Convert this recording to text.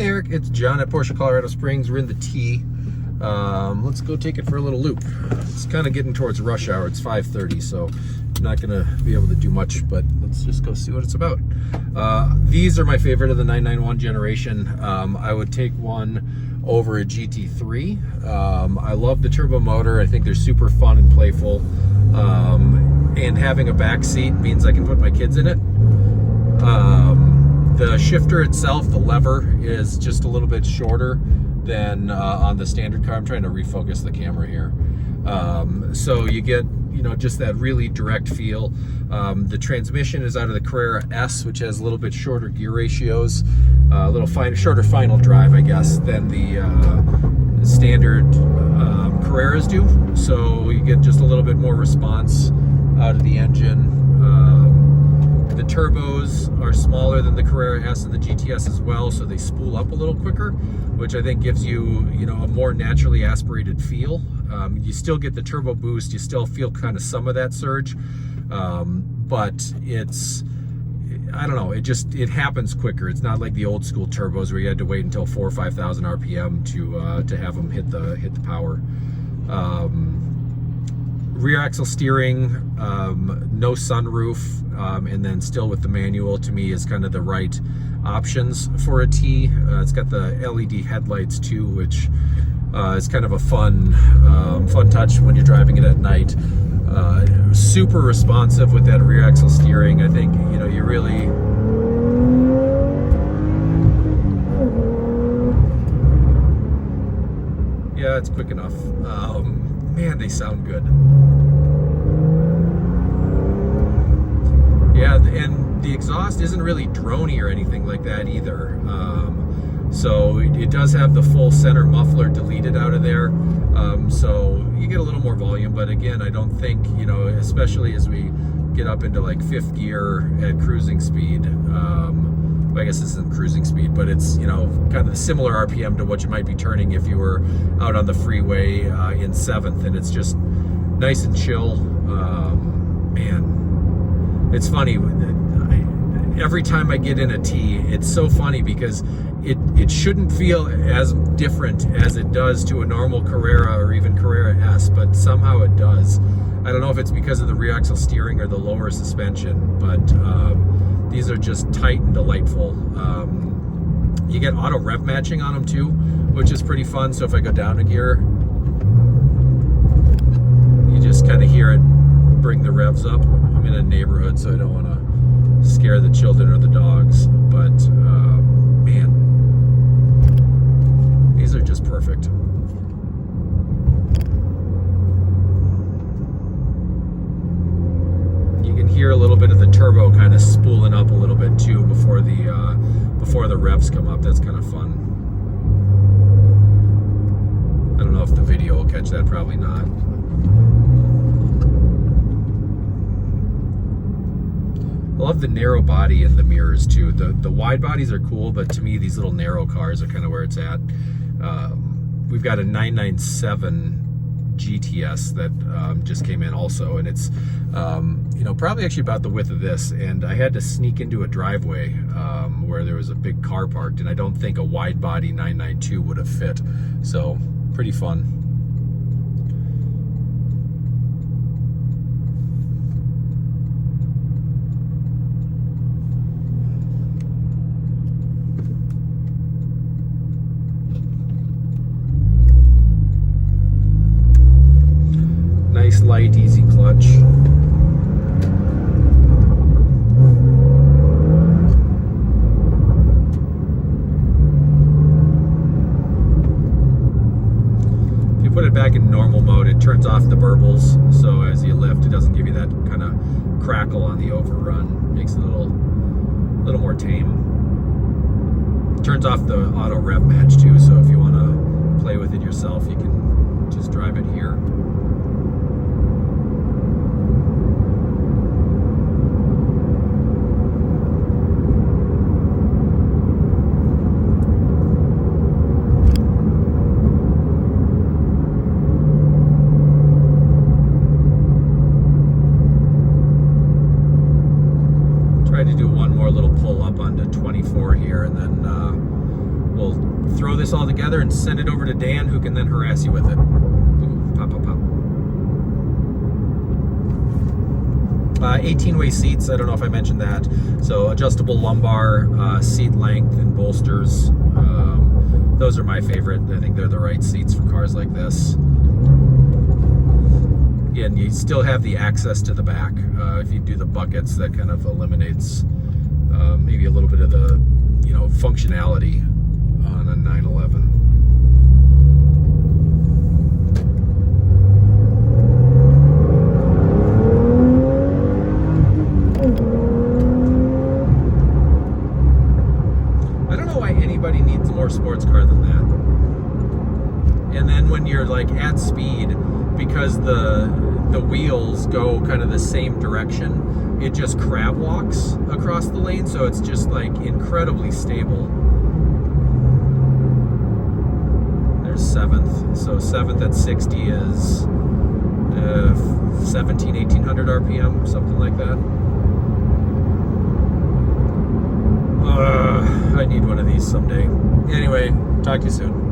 Hey Eric, it's John at Porsche Colorado Springs. We're in the T. Let's go take it for a little loop. It's kind of getting towards rush hour. It's 5:30, so I'm not going to be able to do much, but let's just go see what it's about. These are my favorite of the 991 generation. I would take one over a GT3. I love the turbo motor. I think they're super fun and playful. And having a back seat means I can put my kids in it. The shifter itself, the lever, is just a little bit shorter than on the standard car. I'm trying to refocus the camera here. So you get, just that really direct feel. The transmission is out of the Carrera S, which has a little bit shorter gear ratios, a little shorter final drive, I guess, than the standard Carreras do. So you get just a little bit more response out of the engine. The turbos are smaller than the Carrera S and the GTS as well, so they spool up a little quicker, which I think gives you, a more naturally aspirated feel. You still get the turbo boost, you still feel kind of some of that surge, but it's, I don't know, it happens quicker. It's not like the old school turbos where you had to wait until 4,000 or 5,000 RPM to have them hit the power. Rear axle steering, no sunroof, and then still with the manual, to me, is kind of the right options for a T. It's got the LED headlights too, which is kind of a fun touch when you're driving it at night. Super responsive with that rear axle steering. I think, you really... Yeah, it's quick enough. Man, they sound good. Yeah, and the exhaust isn't really droney or anything like that either. So it does have the full center muffler deleted out of there. So you get a little more volume, but again, I don't think, especially as we get up into like 5th gear at cruising speed, I guess this isn't cruising speed, but it's, kind of similar RPM to what you might be turning if you were out on the freeway in 7th, and it's just nice and chill. Man, it's funny. Every time I get in a T, it's so funny because it shouldn't feel as different as it does to a normal Carrera or even Carrera S, but somehow it does. I don't know if it's because of the rear axle steering or the lower suspension, but these are just tight and delightful. You get auto rev matching on them too, which is pretty fun. So if I go down a gear, you just kind of hear it bring the revs up. I'm in a neighborhood, so I don't want to scare the children or the dogs, but man, these are just perfect. You can hear a little bit of the turbo kind of spooling up a little bit too before the revs come up. That's kind of fun. I don't know if the video will catch that, probably not. I love the narrow body and the mirrors too. The wide bodies are cool, but to me these little narrow cars are kind of where it's at. We've got a 997 GTS that just came in also, and it's probably actually about the width of this, and I had to sneak into a driveway where there was a big car parked, and I don't think a wide body 992 would have fit, so pretty fun. Nice, light, easy clutch. If you put it back in normal mode, it turns off the burbles, so as you lift, it doesn't give you that kind of crackle on the overrun. Makes it a little more tame. It turns off the auto rev match too, so if you want to play with it yourself, you can just drive it here. To do one more little pull up onto 24 here, and then we'll throw this all together and send it over to Dan, who can then harass you with it. Ooh, pop, pop, pop. 18-way seats, I don't know if I mentioned that. So adjustable lumbar, seat length and bolsters. Those are my favorite. I think they're the right seats for cars like this. Again, you still have the access to the back. If you do the buckets, that kind of eliminates maybe a little bit of the, you know, functionality on a 911. I don't know why anybody needs more sports car than that. And then when you're like at speed, because the wheels go kind of the same direction, it just crab walks across the lane, so it's just like incredibly stable. There's 7th, so 7th at 60 is 1800 RPM, something like that. I need one of these someday. Anyway, talk to you soon.